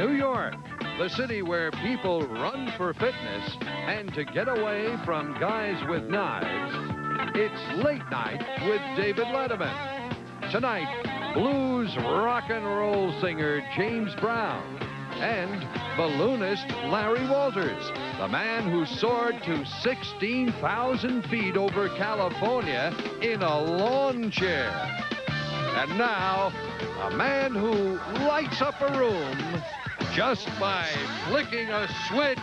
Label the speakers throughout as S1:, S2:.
S1: New York, the city where people run for fitness and to get away from guys with knives, it's Late Night with David Letterman. Tonight, blues rock and roll singer James Brown and balloonist Larry Walters, the man who soared to 16,000 feet over California in a lawn chair. And now, a man who lights up a room just by flicking a switch,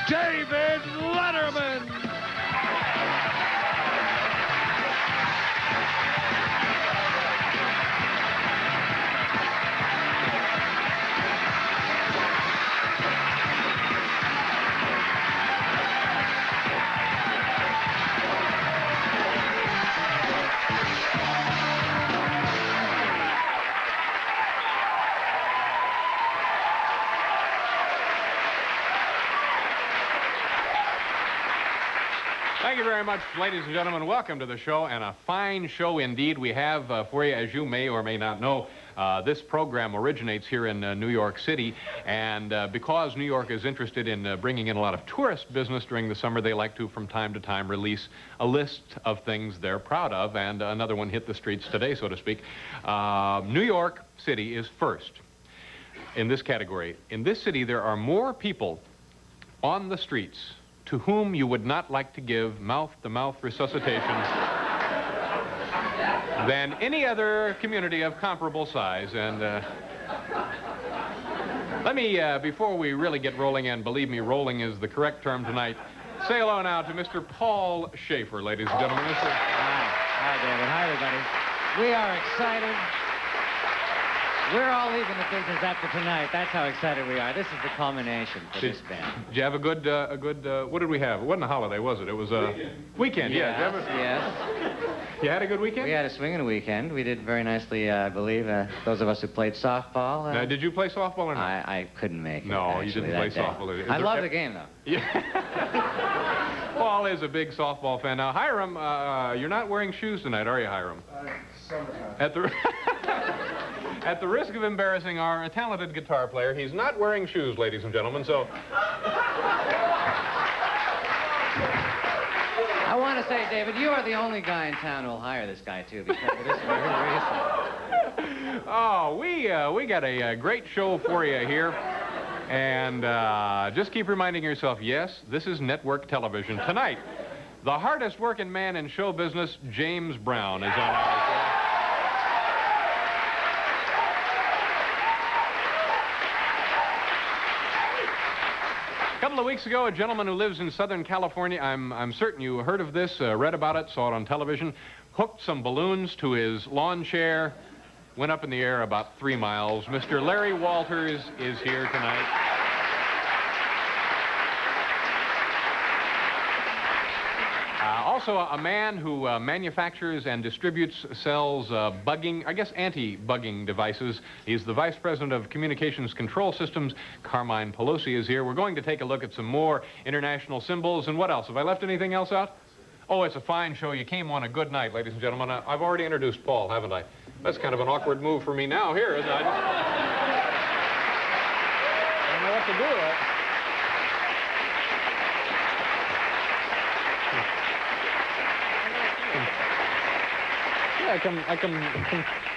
S1: David Letterman!
S2: Thank you very much, ladies and gentlemen. Welcome to the show, and a fine show indeed we have for you. As you may or may not know, this program originates here in New York City, and because New York is interested in bringing in a lot of tourist business during the summer, they like to, from time to time, release a list of things they're proud of, and another one hit the streets today, so to speak. New York City is first in this category. In this city, there are more people on the streets to whom you would not like to give mouth-to-mouth resuscitation than any other community of comparable size. And let me, before we really get rolling, and believe me, rolling is the correct term tonight, say hello now to Mr. Paul Schaefer, ladies and gentlemen.
S3: Hi, David. Hi, everybody. We are excited. We're all leaving the business after tonight. That's how excited we are. This is the culmination for this band.
S2: Did you have a good, what did we have? It wasn't a holiday, was it? It was a weekend.
S3: Yes,
S2: yeah.
S3: yes.
S2: You had a good weekend?
S3: We had a swinging weekend. We did very nicely, I believe, those of us who played softball.
S2: Now, did you play softball or not?
S3: I couldn't make it.
S2: No,
S3: actually,
S2: you didn't play softball.
S3: I love the game, though.
S2: Yeah. Paul is a big softball fan. Now, Hiram, you're not wearing shoes tonight, are you, Hiram?
S4: Summertime.
S2: At the risk of embarrassing our talented guitar player, he's not wearing shoes, ladies and gentlemen, so...
S3: I want to say, David, you are the only guy in town who'll hire this guy, too, because of this very reason.
S2: Oh, we got a great show for you here. And just keep reminding yourself, yes, this is network television. Tonight, the hardest working man in show business, James Brown, is on our show. A couple of weeks ago, a gentleman who lives in Southern California, I'm certain you heard of this, read about it, saw it on television, hooked some balloons to his lawn chair, went up in the air about 3 miles. Mr. Larry Walters is here tonight. Also, a man who manufactures and sells bugging, I guess anti-bugging devices. He's the Vice President of Communications Control Systems. Carmine Pelosi is here. We're going to take a look at some more international symbols. And what else? Have I left anything else out? Oh, it's a fine show. You came on a good night, ladies and gentlemen. I've already introduced Paul, haven't I? That's kind of an awkward move for me now here, isn't it? I don't know what to do with it. Yeah, I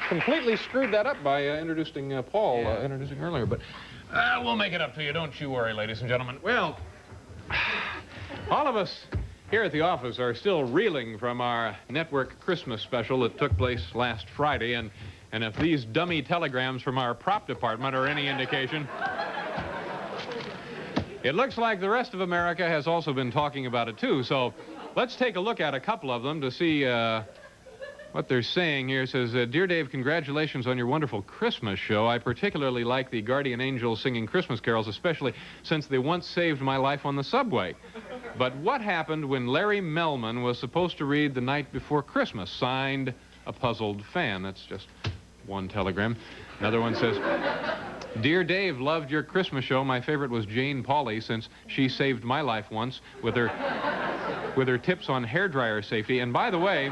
S2: completely screwed that up by introducing Paul, introducing earlier, but we'll make it up to you. Don't you worry, ladies and gentlemen. Well, all of us here at the office are still reeling from our network Christmas special that took place last Friday, and if these dummy telegrams from our prop department are any indication, it looks like the rest of America has also been talking about it too. So let's take a look at a couple of them to see what they're saying here. It says, Dear Dave, congratulations on your wonderful Christmas show. I particularly like the Guardian Angels singing Christmas carols, especially since they once saved my life on the subway. But what happened when Larry Melman was supposed to read The Night Before Christmas? Signed, a puzzled fan. That's just one telegram. Another one says, Dear Dave, loved your Christmas show. My favorite was Jane Pauley, since she saved my life once with her tips on hairdryer safety. And by the way,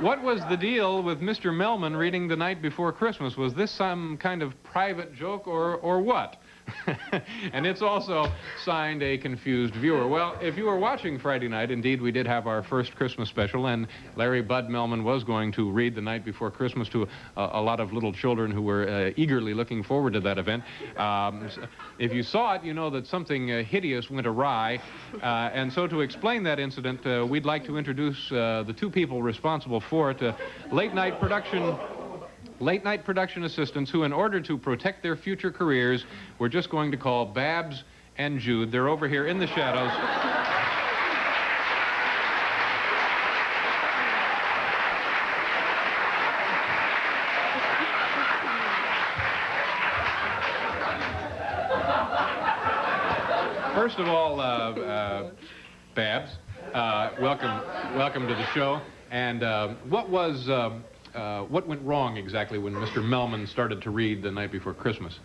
S2: What was the deal with Mr. Melman reading The Night Before Christmas? Was this some kind of private joke or what? And it's also signed A Confused Viewer. Well, if you were watching Friday night, indeed, we did have our first Christmas special, and Larry Bud Melman was going to read The Night Before Christmas to a lot of little children who were eagerly looking forward to that event. If you saw it, you know that something hideous went awry. And so to explain that incident, we'd like to introduce the two people responsible for it, late night production assistants who, in order to protect their future careers, we're just going to call Babs and Jude. They're over here in the shadows. First of all, Babs, welcome to the show. And what went wrong exactly when Mr. Melman started to read The Night Before Christmas?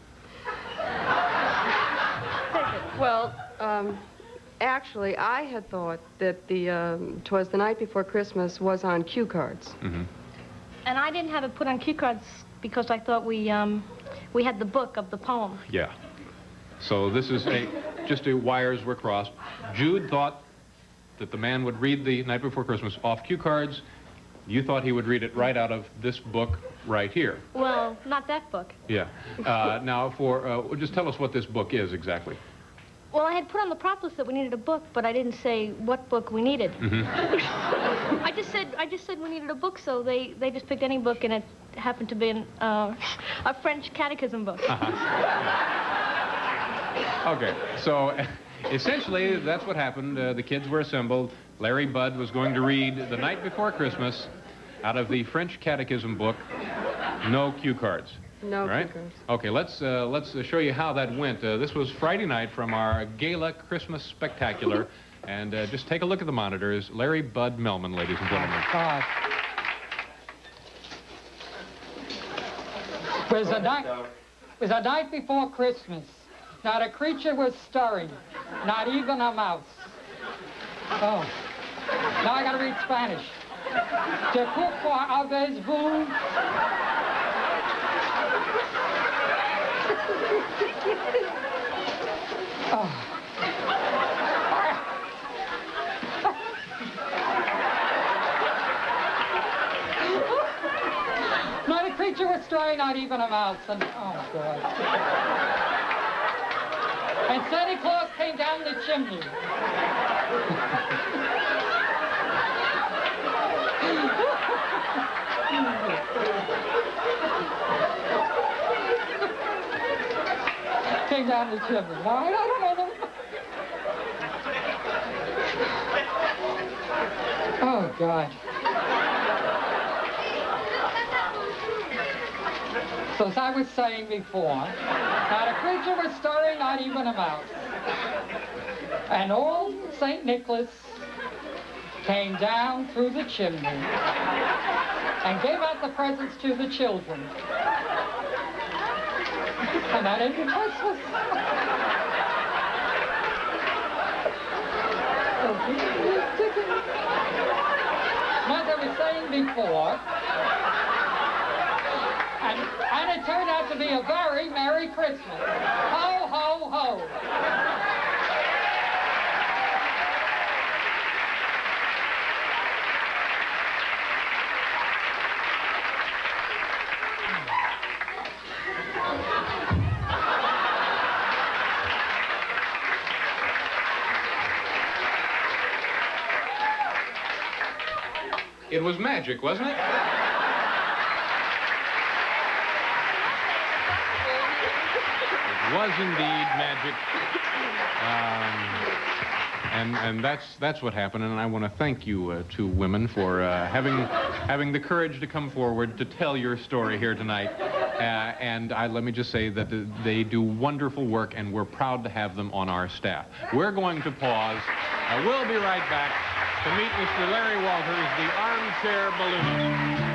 S5: Well, actually, I had thought that "'Twas the Night Before Christmas" was on cue cards.
S2: Mm-hmm.
S6: And I didn't have it put on cue cards because I thought we had the book of the poem.
S2: Yeah. So this is just wires were crossed. Jude thought that the man would read The Night Before Christmas off cue cards. You thought he would read it right out of this book right here.
S6: Well, not that book.
S2: Yeah. Now, just tell us what this book is exactly.
S6: Well, I had put on the prop list that we needed a book, but I didn't say what book we needed.
S2: Mm-hmm.
S6: I just said we needed a book, so they just picked any book, and it happened to be a French catechism book.
S2: Okay. So essentially, that's what happened. The kids were assembled. Larry Bud was going to read The Night Before Christmas out of the French catechism book. No cue cards.
S5: No
S2: right?
S5: cue cards.
S2: Okay, let's show you how that went. This was Friday night from our Gala Christmas Spectacular. And just take a look at the monitors. Larry Bud Melman, ladies and gentlemen.
S7: It was a night before Christmas. Not a creature was stirring, not even a mouse. Oh, now I gotta read Spanish. De pourquoi avez-vous? Oh. Not a creature was stirring, not even a mouse. And oh, God. And Santa Claus came down the chimney. Came down the chimney. Now, I don't know. Oh, God. So as I was saying before, not a creature was stirring, not even a mouse. And old St. Nicholas came down through the chimney and gave out the presents to the children. And that ended Christmas. As I was saying before, and it turned out to be a very Merry Christmas. Ho, ho, ho.
S2: It was magic, wasn't it? Was indeed magic, and that's what happened. And I want to thank you two women for having the courage to come forward to tell your story here tonight. And let me just say that they do wonderful work, and we're proud to have them on our staff. We're going to pause. We'll be right back to meet Mr. Larry Walters, the armchair balloonist.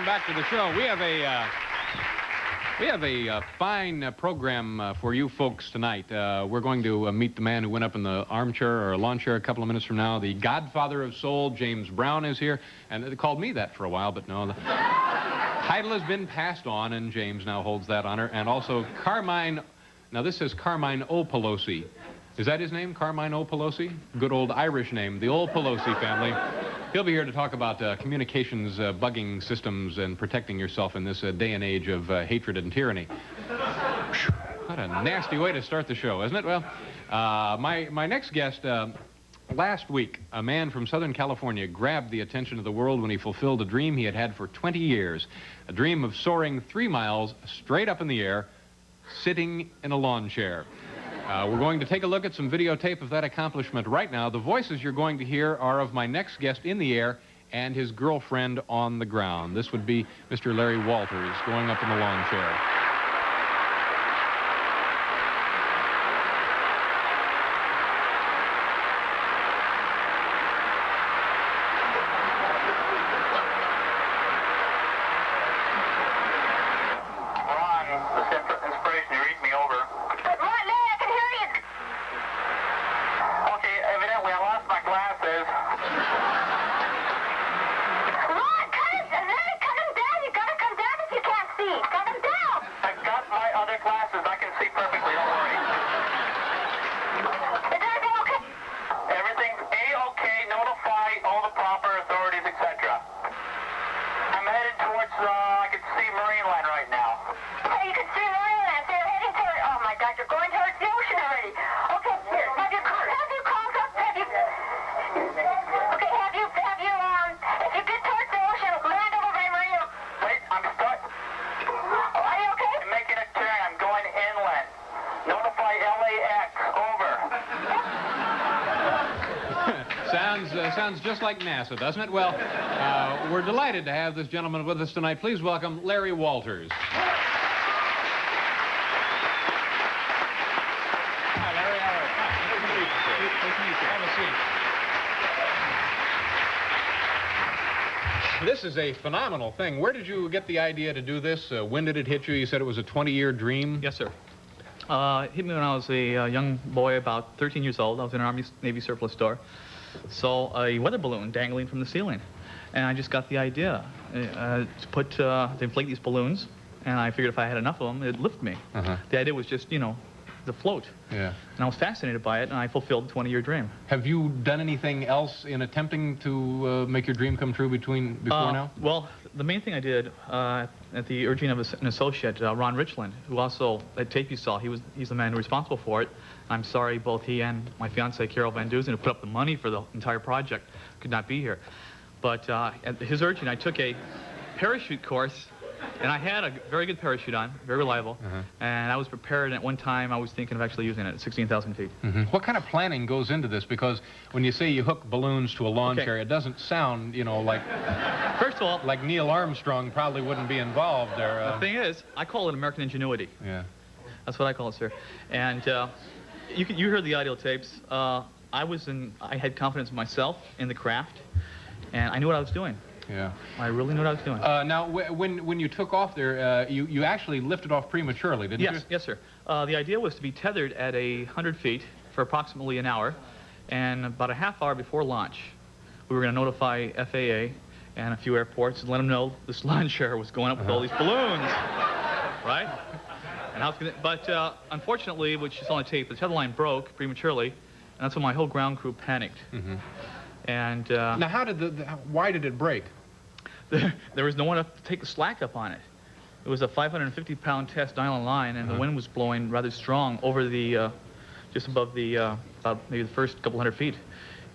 S2: back to the show. We have a fine program for you folks tonight. We're going to meet the man who went up in the armchair or lawn chair a couple of minutes from now. The godfather of soul, James Brown, is here. And they called me that for a while, but no. The title has been passed on, and James now holds that honor. And also Carmine, now this says Carmine O. Pelosi. Is that his name, Carmine O. Pelosi? Good old Irish name, the old Pelosi family. He'll be here to talk about communications bugging systems and protecting yourself in this day and age of hatred and tyranny. What a nasty way to start the show, isn't it? Well, my next guest, last week, a man from Southern California grabbed the attention of the world when he fulfilled a dream he had had for 20 years. A dream of soaring 3 miles straight up in the air, sitting in a lawn chair. We're going to take a look at some videotape of that accomplishment right now. The voices you're going to hear are of my next guest in the air and his girlfriend on the ground. This would be Mr. Larry Walters going up in the lawn chair. Sounds just like NASA, doesn't it? Well, we're delighted to have this gentleman with us tonight. Please welcome Larry Walters. Hi, Larry. How are you? Have a seat. This is a phenomenal thing. Where did you get the idea to do this? When did it hit you? You said it was a 20-year dream?
S8: Yes, sir. It hit me when I was a young boy, about 13 years old. I was in an Army-Navy surplus store. Saw a weather balloon dangling from the ceiling, and I just got the idea to inflate these balloons, and I figured if I had enough of them, it'd lift me. The idea was just, you know, the float. Yeah. And I was fascinated by it, and I fulfilled the 20-year dream. Have you done anything else in attempting to make your dream come true before now? Well, the main thing I did, at the urging of an associate, Ron Richland, who also, that tape you saw, he's the man responsible for it. I'm sorry both he and my fiancée, Carol Van Dusen, who put up the money for the entire project, could not be here. But at his urging, I took a parachute course, and I had a very good parachute on, very reliable, and I was prepared, and at one time I was thinking of actually using it at 16,000 feet. What kind of planning goes into this? Because when you say you hook balloons to a lawn chair, it doesn't sound, you know, like... First of all... Like Neil Armstrong probably wouldn't be involved there. The thing is, I call it American ingenuity. Yeah. That's what I call it, sir. And you heard the audio tapes. I had confidence in myself, in the craft, and I knew what I was doing. Yeah. I really knew what I was doing. Now, when you took off there, you actually lifted off prematurely, didn't you? Yes, sir. The idea was to be tethered at 100 feet for approximately an hour, and about a half hour before launch, we were going to notify FAA and a few airports and let them know this lawn chair was going up with all these balloons, right? And I was gonna, but unfortunately, which is on the tape, the tether line broke prematurely, and that's when my whole ground crew panicked. And now, why did it break? There was no one to take the slack up on it. It was a 550-pound test nylon line, and the wind was blowing rather strong over the, just above the, about maybe the first couple hundred feet.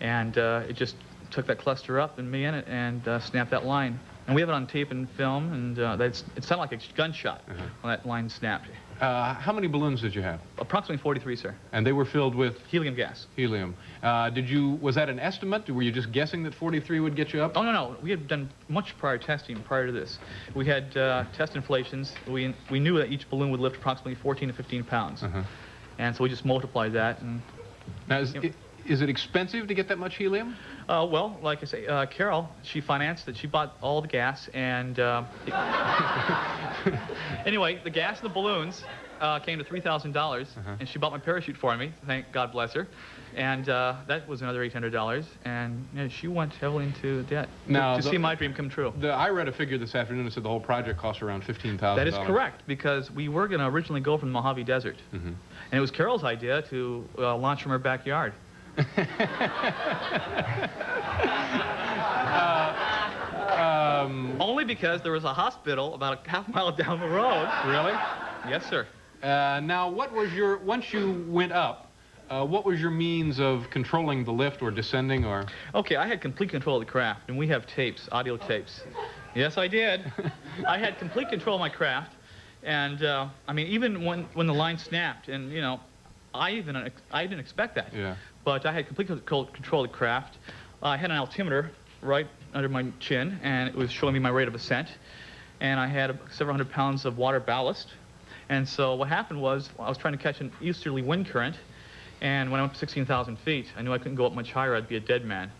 S8: And it just took that cluster up and me in it and snapped that line. And we have it on tape and film, and it sounded like a gunshot when that line snapped. How many balloons did you have? Approximately 43, sir. And they were filled with? Helium gas. Helium. Was that an estimate? Were you just guessing that 43 would get you up? Oh, no. We had done much prior testing prior to this. We had test inflations. We knew that each balloon would lift approximately 14 to 15 pounds. And so we just multiplied that. And, now,
S2: Is it expensive to get that much helium?
S8: Well, like I say, Carol, she financed it. She bought all the gas, and anyway, the gas and the balloons came to $3,000, and she bought my parachute for me. Thank God bless her. And that was another $800, and you know, she went heavily into debt to see my dream come true.
S2: I read a figure this afternoon that said the whole project cost around $15,000.
S8: That is correct, because we were going to originally go from the Mojave Desert, and it was Carol's idea to launch from her backyard. Only because there was a hospital about a half mile down the road.
S2: Really?
S8: Yes, sir.
S2: Now, what was your, once you went up, what was your means of controlling the lift or descending or?
S8: Okay, I had complete control of the craft, and we have tapes, audio tapes. Yes, I did. I had complete control of my craft, and I mean, even when the line snapped, and you know, I didn't expect that.
S2: Yeah.
S8: But I had complete control of the craft. I had an altimeter right under my chin, and it was showing me my rate of ascent. And I had several hundred pounds of water ballast. And so what happened was, I was trying to catch an easterly wind current, and when I went up to 16,000 feet, I knew I couldn't go up much higher, I'd be a dead man.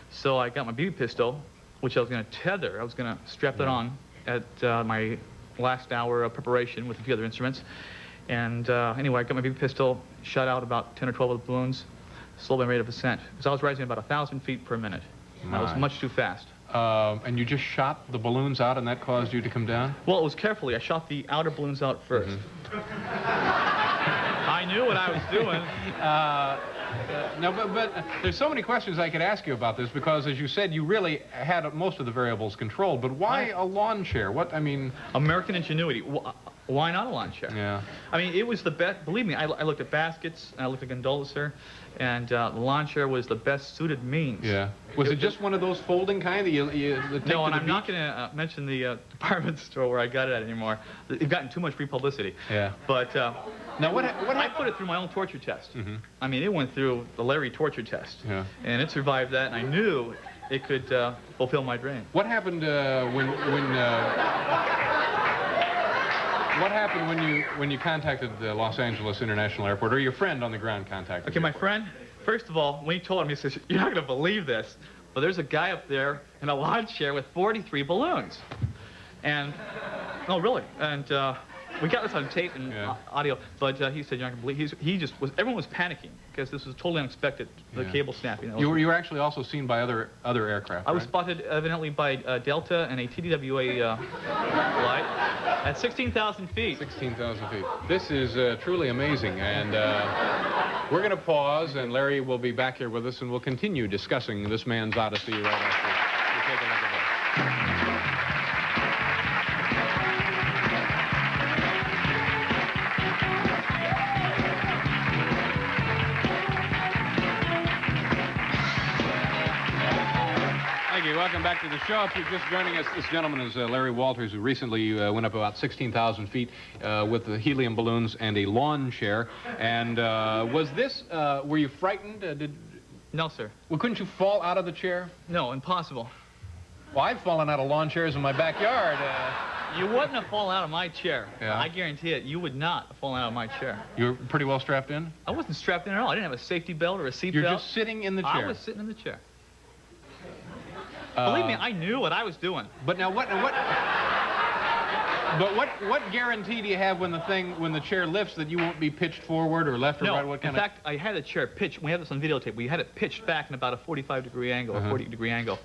S8: So I got my BB pistol, which I was going to tether. I was going to strap that on at my last hour of preparation with a few other instruments. And anyway, I got my BB pistol, shot out about 10 or 12 of the balloons, slowed my rate of ascent, because I was rising about 1,000 feet per minute. That was much too fast.
S2: And you just shot the balloons out, and that caused you to come down?
S8: Well, it was carefully. I shot the outer balloons out first. I knew what I was doing.
S2: No, but there's so many questions I could ask you about this, because, as you said, you really had most of the variables controlled. But why a lawn chair? What, I mean...
S8: American ingenuity. Why not a lawn chair?
S2: Yeah.
S8: I mean, it was the best. Believe me, I looked at baskets, and I looked at gondolas, sir, and the lawn chair was the best suited means.
S2: Yeah. Was it just one of those folding kind that you take
S8: No, and
S2: to the
S8: I'm not going to mention the department store where I got it at anymore. They've gotten too much free publicity.
S2: Yeah.
S8: But
S2: now, what
S8: I put it through my own torture test. I mean, it went through the Larry torture test.
S2: Yeah.
S8: And it survived that, and I knew it could fulfill my dream.
S2: What happened what happened when you contacted the Los Angeles International Airport, or your friend on the ground contacted you?
S8: Okay, my friend, first of all, when he told him, he says, "You're not going to believe this, but there's a guy up there in a lawn chair with 43 balloons." And, no, really. And we got this on tape and audio, but he said, "You're not going to believe." Everyone was panicking because this was totally unexpected, the cable snapping.
S2: You were actually also seen by other aircraft,
S8: I was spotted evidently by Delta and a TDWA flight at 16,000 feet.
S2: 16,000 feet. This is truly amazing, and we're going to pause, and Larry will be back here with us, and we'll continue discussing this man's odyssey right after we take a look at this. Welcome back to the show. If you're just joining us, this gentleman is Larry Walters, who recently went up about 16,000 feet with the helium balloons and a lawn chair. And was this, were you frightened?
S8: No, sir.
S2: Well, couldn't you fall out of the chair?
S8: No, impossible.
S2: Well, I've fallen out of lawn chairs in my backyard.
S8: You wouldn't have fallen out of my chair.
S2: Yeah.
S8: I guarantee it. You would not have fallen out of my chair.
S2: You were pretty well strapped in?
S8: I wasn't strapped in at all. I didn't have a safety belt or a seat
S2: You're
S8: belt.
S2: just sitting in the chair.
S8: I was sitting in the chair. Believe me, I knew what I was doing.
S2: But now what guarantee do you have when the chair lifts that you won't be pitched forward or left or right? What kind
S8: in fact, I had the chair pitched. We have this on videotape. We had it pitched back in about a 45-degree angle, or 40-degree angle.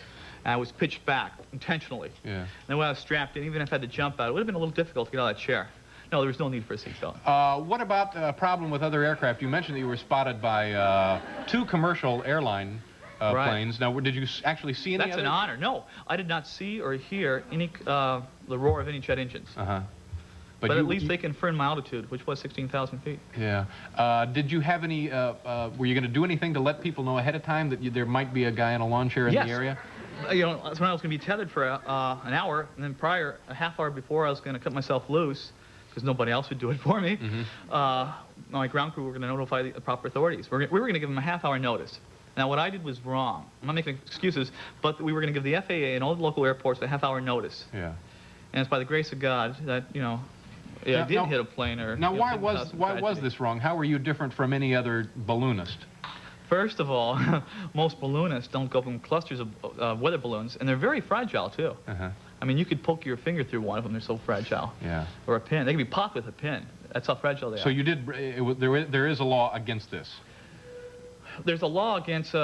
S8: And I was pitched back intentionally.
S2: Yeah.
S8: And then when I was strapped in, even if I had to jump out, it would have been a little difficult to get out of that chair. No, there was no need for a seatbelt.
S2: What about a problem with other aircraft? You mentioned that you were spotted by 2 commercial airline planes. Now, did you actually see any?
S8: That's an honor. No, I did not see or hear any the roar of any jet engines. But at least they confirmed my altitude, which was 16,000 feet.
S2: Yeah. Did you have any? Were you going to do anything to let people know ahead of time that there might be a guy in a lawn chair in the area?
S8: You know, that's when I was going to be tethered for an hour, and then a half hour before, I was going to cut myself loose because nobody else would do it for me. My ground crew were going to notify the proper authorities. We were going to give them a half-hour notice. Now, what I did was wrong. I'm not making excuses, but we were going to give the FAA and all the local airports a half-hour notice.
S2: Yeah.
S8: And it's by the grace of God that, you know, I didn't hit a plane or...
S2: Now, why was this wrong? How were you different from any other balloonist?
S8: First of all, most balloonists don't go up in clusters of weather balloons, and they're very fragile, too.
S2: Uh-huh.
S8: I mean, you could poke your finger through one of them. They're so fragile.
S2: Yeah.
S8: Or a pin. They can be popped with a pin. That's how fragile they are.
S2: So you did, there is a law against this.
S8: There's a law against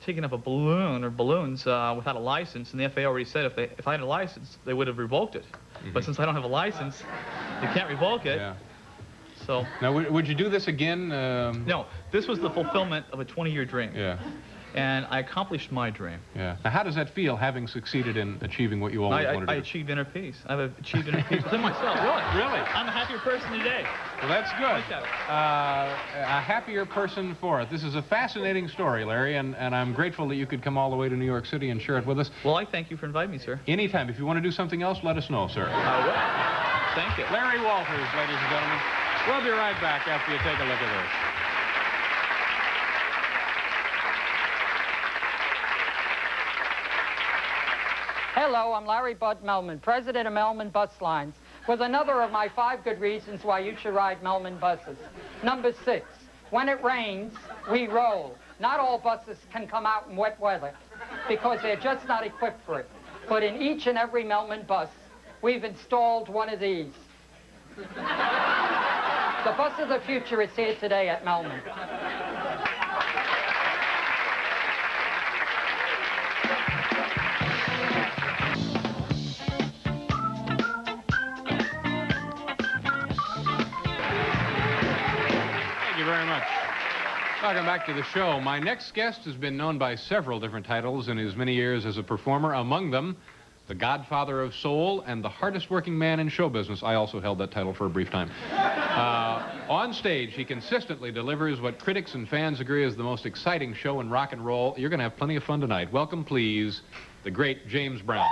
S8: taking up a balloon or balloons without a license, and the FAA already said if I had a license, they would have revoked it. But since I don't have a license, you can't revoke it.
S2: Yeah.
S8: So.
S2: Now, would you do this again?
S8: No, this was the fulfillment of a 20-year dream.
S2: Yeah.
S8: And I accomplished my dream.
S2: Yeah. Now, how does that feel, having succeeded in achieving what you always wanted to do?
S8: I achieved inner peace. I've achieved inner peace within myself. Really?
S2: Really?
S8: I'm a happier person today.
S2: Well, that's good. A happier person for it. This is a fascinating story, Larry, and I'm grateful that you could come all the way to New York City and share it with us.
S8: Well, I thank you for inviting me, sir.
S2: Anytime. If you want to do something else, let us know, sir.
S8: I will. Thank you.
S2: Larry Walters, ladies and gentlemen. We'll be right back after you take a look at this.
S7: Hello, I'm Larry Bud Melman, president of Melman Bus Lines, with another of my 5 good reasons why you should ride Melman buses. Number 6, when it rains, we roll. Not all buses can come out in wet weather because they're just not equipped for it. But in each and every Melman bus, we've installed one of these. The bus of the future is here today at Melman.
S2: Thank you very much. Welcome back to the show. My next guest has been known by several different titles in his many years as a performer, among them the Godfather of Soul and the hardest working man in show business. I also held that title for a brief time. On stage, he consistently delivers what critics and fans agree is the most exciting show in rock and roll. You're going to have plenty of fun tonight. Welcome, please, the great James Brown.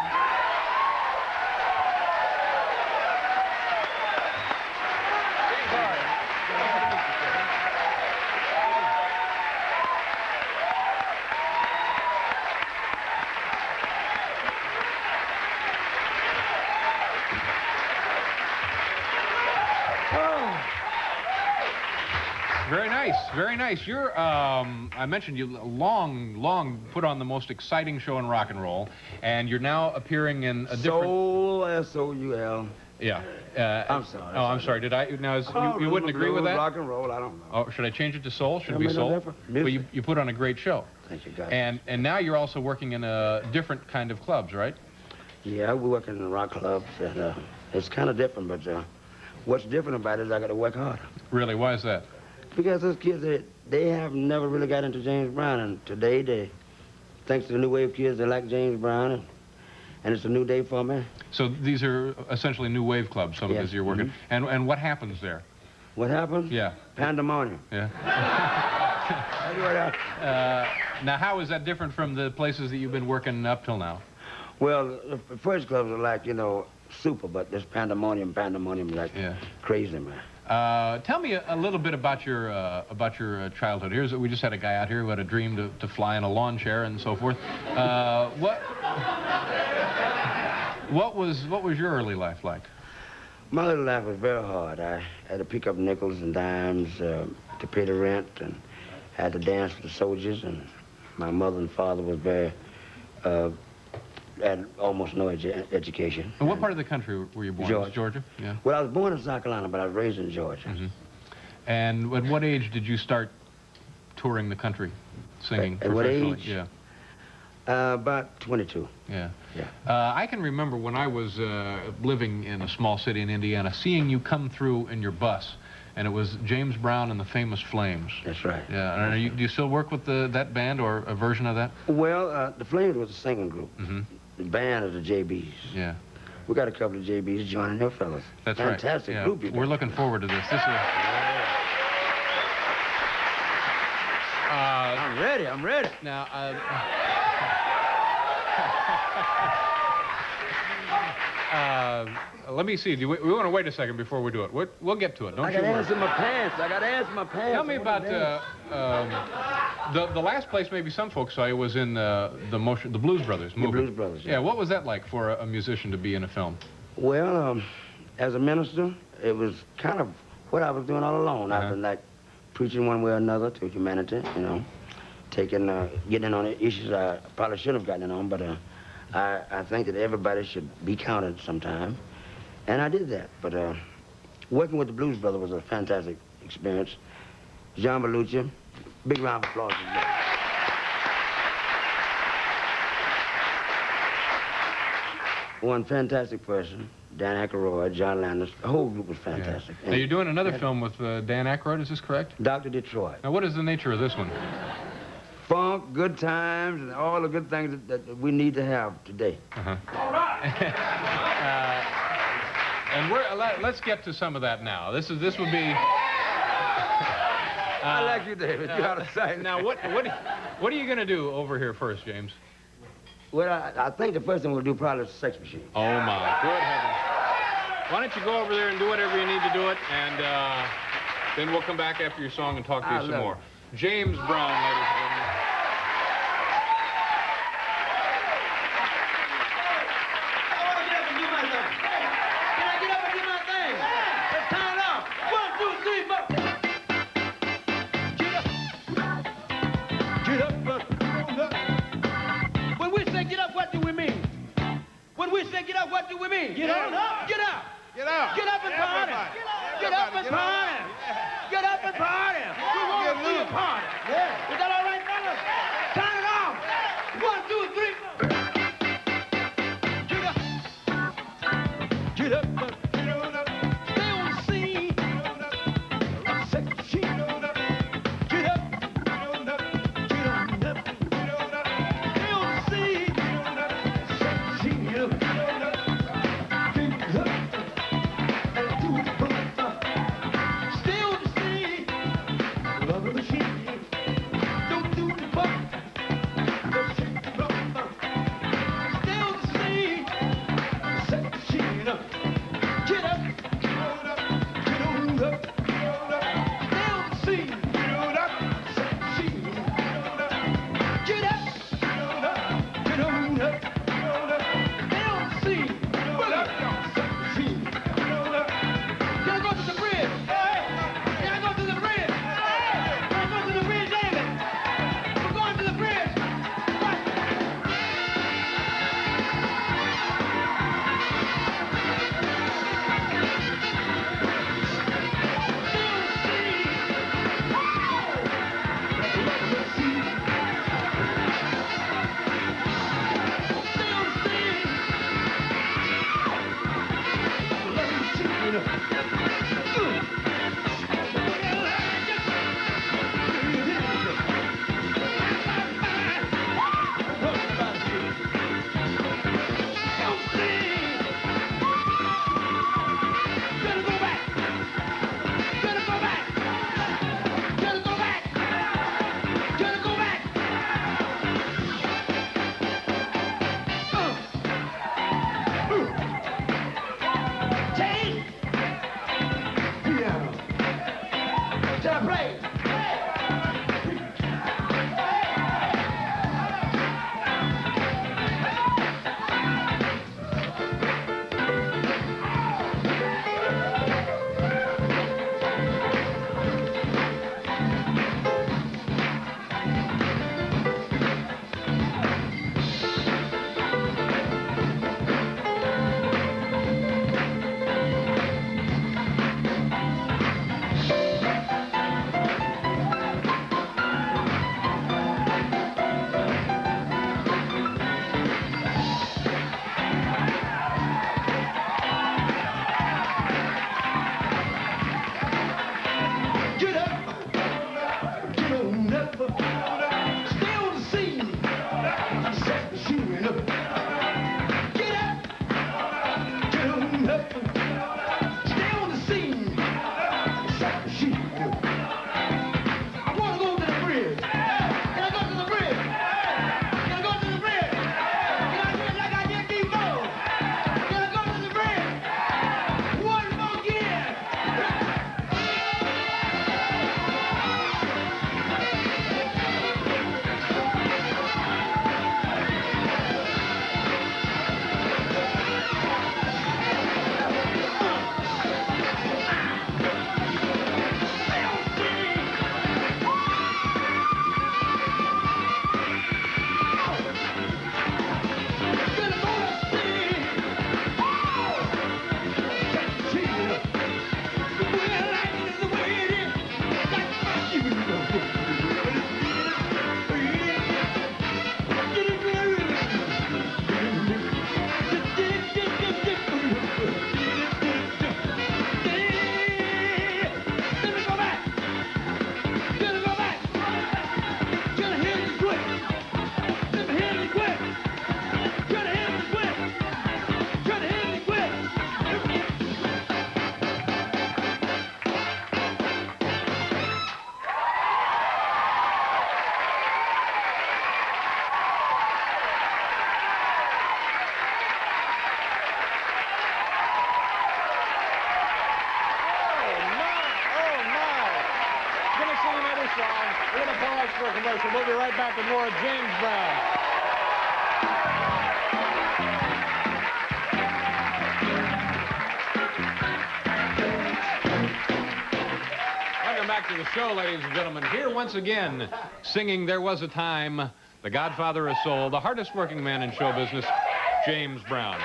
S2: Very nice, very nice. You're, I mentioned you long put on the most exciting show in rock and roll, and you're now appearing in a different...
S9: Soul, S-O-U-L.
S2: Yeah.
S9: I'm sorry.
S2: Oh, I'm sorry. Did I? Now, you wouldn't agree with that?
S9: Rock and roll, I don't know.
S2: Oh, should I change it to soul? Should it
S9: Yeah,
S2: be
S9: no
S2: soul?
S9: different.
S2: Well, you put on a great show.
S9: Thank you, God.
S2: And now you're also working in a different kind of clubs, right?
S9: Yeah, we work in the rock clubs, and it's kind of different, but what's different about it is I got to work harder.
S2: Really? Why is that?
S9: Because those kids, they have never really got into James Brown, and today, thanks to the new wave kids, they like James Brown, and it's a new day for me.
S2: So these are essentially new wave clubs, some of these you're working. And what happens there?
S9: What happens?
S2: Yeah.
S9: Pandemonium.
S2: Yeah. Now, how is that different from the places that you've been working up till now?
S9: Well, the first clubs are like, super, but this pandemonium like crazy, man.
S2: Tell me a little bit about your childhood. We just had a guy out here who had a dream to fly in a lawn chair and so forth. What was your early life like?
S9: My little life was very hard. I had to pick up nickels and dimes to pay the rent, and had to dance for the soldiers. And my mother and father was very had almost no education.
S2: And what part of the country were you born in? Georgia? Yeah.
S9: Well, I was born in South Carolina, but I was raised in Georgia.
S2: Mm-hmm. And at what age did you start touring the country, singing
S9: at
S2: professionally?
S9: What age?
S2: Yeah.
S9: About 22.
S2: Yeah.
S9: Yeah.
S2: I can remember when I was living in a small city in Indiana, seeing you come through in your bus, and it was James Brown and the Famous Flames.
S9: That's right.
S2: Yeah. And do you still work with that band or a version of that?
S9: Well, the Flames was a singing group.
S2: Mm-hmm.
S9: The band is the JBs.
S2: Yeah.
S9: We got a couple of JBs joining their fellas.
S2: That's
S9: Fantastic
S2: right. Yeah.
S9: group.
S2: We're looking forward to this.
S9: I'm ready. I'm ready.
S2: Now, let me see. We want to wait a second before we do it. We'll get to it. Don't
S9: I
S2: you
S9: got
S2: worry.
S9: ants in my pants. I got ants in my pants.
S2: Tell me about the last place maybe some folks saw you was in the Blues Brothers movie.
S9: The Blues Brothers.
S2: Yeah. What was that like for a musician to be in a film?
S9: Well, as a minister, it was kind of what I was doing all along. I've been like preaching one way or another to humanity, getting in on the issues I probably shouldn't have gotten in on, but I think that everybody should be counted sometime. And I did that. But working with the Blues Brothers was a fantastic experience. John Belushi, big round of applause. One fantastic person, Dan Aykroyd, John Landis. The whole group was fantastic.
S2: Yeah. Now, you're doing another film with Dan Aykroyd, is this correct?
S9: Dr. Detroit.
S2: Now, what is the nature of this one?
S9: Funk, good times, and all the good things that we need to have today.
S2: Uh-huh. All right. And let's get to some of that now. This would be...
S9: I like you, David. You're out of sight.
S2: Now, what are you going to do over here first, James?
S9: Well, I think the first thing we'll do probably is Sex Machine.
S2: Oh, my. Good heavens. Why don't you go over there and do whatever you need to do it, and then we'll come back after your song and talk to you some more. James Brown, ladies and gentlemen.
S10: Get up, what do we mean?
S4: Get up.
S10: Get up.
S4: Get up.
S10: Get up and party. Get up and party. Get up and party. We want to see a party. Yeah. Is that all right, fellas? Turn it off. 1, 2, 3. Get up. Get up. Stay on the scene. Sex machine. Get up. Get on up. Stay on the scene. Sex machine. Get up.
S2: y'all. We're going to pause for a commercial. We'll be right back with more of James Brown. Welcome back to the show, ladies and gentlemen. Here once again, singing There Was a Time, the Godfather of Soul, the hardest working man in show business, James Brown.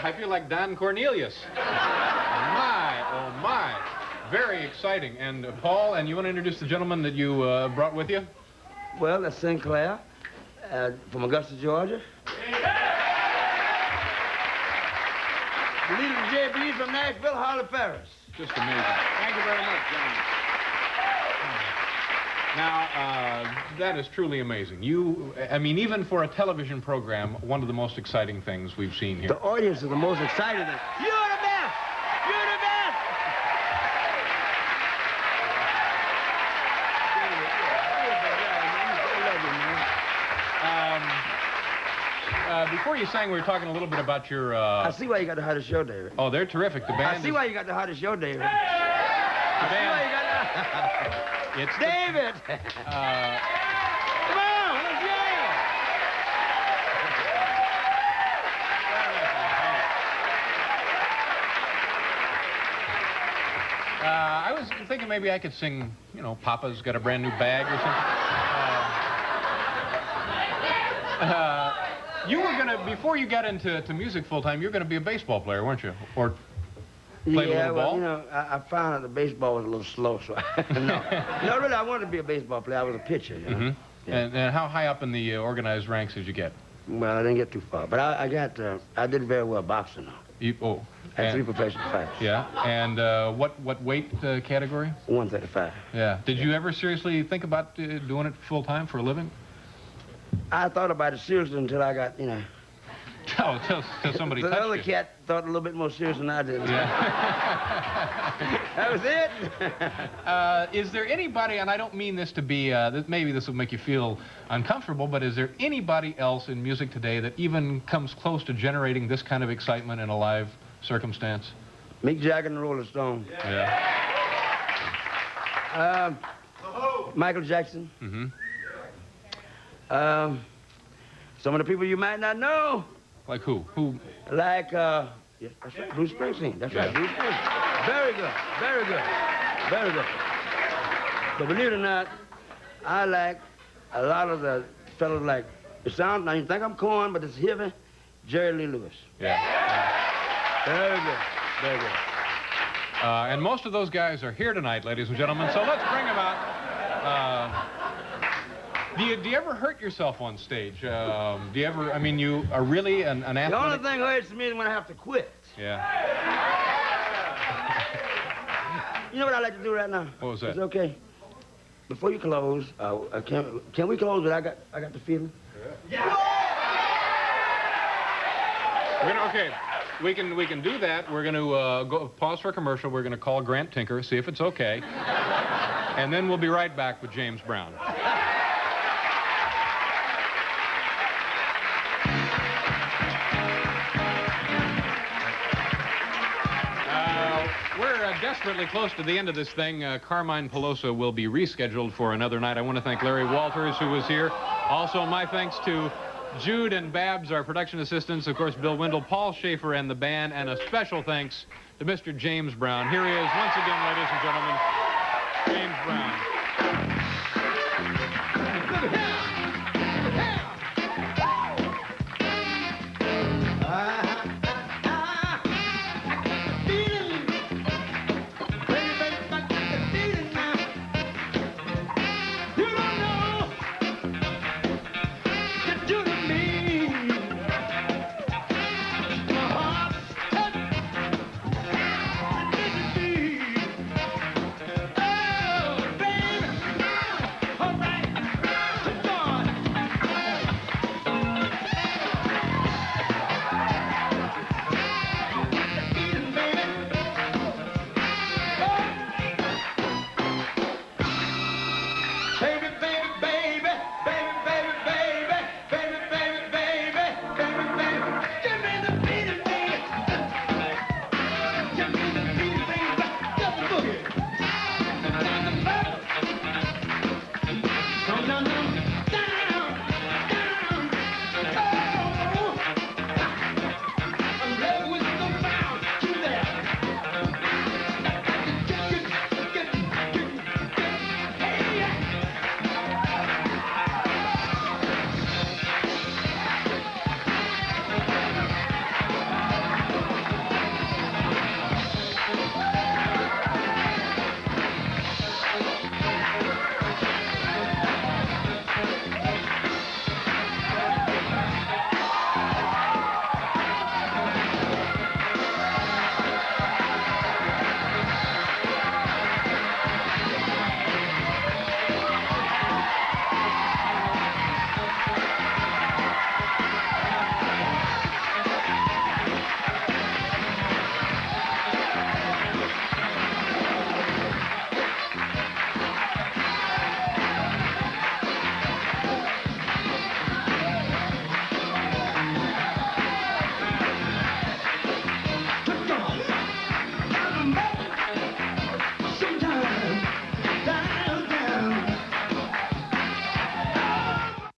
S2: I feel like Don Cornelius. My, oh my. Very exciting. And Paul, and you want to introduce the gentleman that you brought with you?
S9: Well, that's Sinclair from Augusta, Georgia. Little JB from Nashville, Harley Paris.
S2: Just amazing. Thank you very much, gentlemen. Now, that is truly amazing. I mean, even for a television program, one of the most exciting things we've seen here.
S9: The audience is the most excited. You're the best! You're the best!
S2: Before you sang, we were talking a little bit about your...
S9: I see why you got the hottest show, David.
S2: Oh, they're terrific. The band
S9: I see why you got the hottest show, David.
S2: The band... It's
S9: David! Come on, let's yell!
S2: I was thinking maybe I could sing, you know, Papa's Got a Brand New Bag or something. You were going to, before you got into music full-time, you were going to be a baseball player, weren't you? Or play a little ball?
S9: You know, I found out the baseball was a little slow, so no. No, really, I wanted to be a baseball player. I was a pitcher, you know.
S2: Mm-hmm.
S9: Yeah.
S2: And how high up in the organized ranks did you get?
S9: Well, I didn't get too far, but I did very well boxing, though. I had 3 professional fights.
S2: Yeah, and what weight category?
S9: 135.
S2: Yeah. Did you ever seriously think about doing it full-time for a living?
S9: I thought about it seriously until I got, you know...
S2: Oh, until somebody touched
S9: The other
S2: you.
S9: cat thought a little bit more serious than I did.
S2: Yeah.
S9: That was it.
S2: Is there anybody, and I don't mean this to be, maybe this will make you feel uncomfortable, but is there anybody else in music today that even comes close to generating this kind of excitement in a live circumstance?
S9: Mick Jagger and the Rolling Stones.
S2: Yeah.
S9: Michael Jackson.
S2: Mm-hmm.
S9: Some of the people you might not know.
S2: Like who? Who?
S9: Like, yeah, that's right, Bruce Springsteen. That's right, Bruce Springsteen. Very good, very good, very good. But believe it or not, I like a lot of the fellas like, it sounds, now you think I'm corn, but it's heavy, Jerry Lee Lewis.
S2: Yeah.
S9: Very good, very good.
S2: And most of those guys are here tonight, ladies and gentlemen, so let's bring them out. Do you ever hurt yourself on stage? Do you ever, I mean, you are really an athlete?
S9: The only thing hurts me is when I have to quit.
S2: Yeah.
S9: You know what I like to do right now?
S2: What was that?
S9: It's okay. Before you close, can we close? But I got the feeling.
S2: Yeah. Okay, we can do that. We're going to go pause for a commercial. We're going to call Grant Tinker, see if it's okay, and then we'll be right back with James Brown. Desperately close to the end of this thing. Carmine Pelosa will be rescheduled for another night. I want to thank Larry Walters, who was here. Also, my thanks to Jude and Babs, our production assistants, of course, Bill Wendell, Paul Schaefer, and the band, and a special thanks to Mr. James Brown. Here he is once again, ladies and gentlemen, James Brown.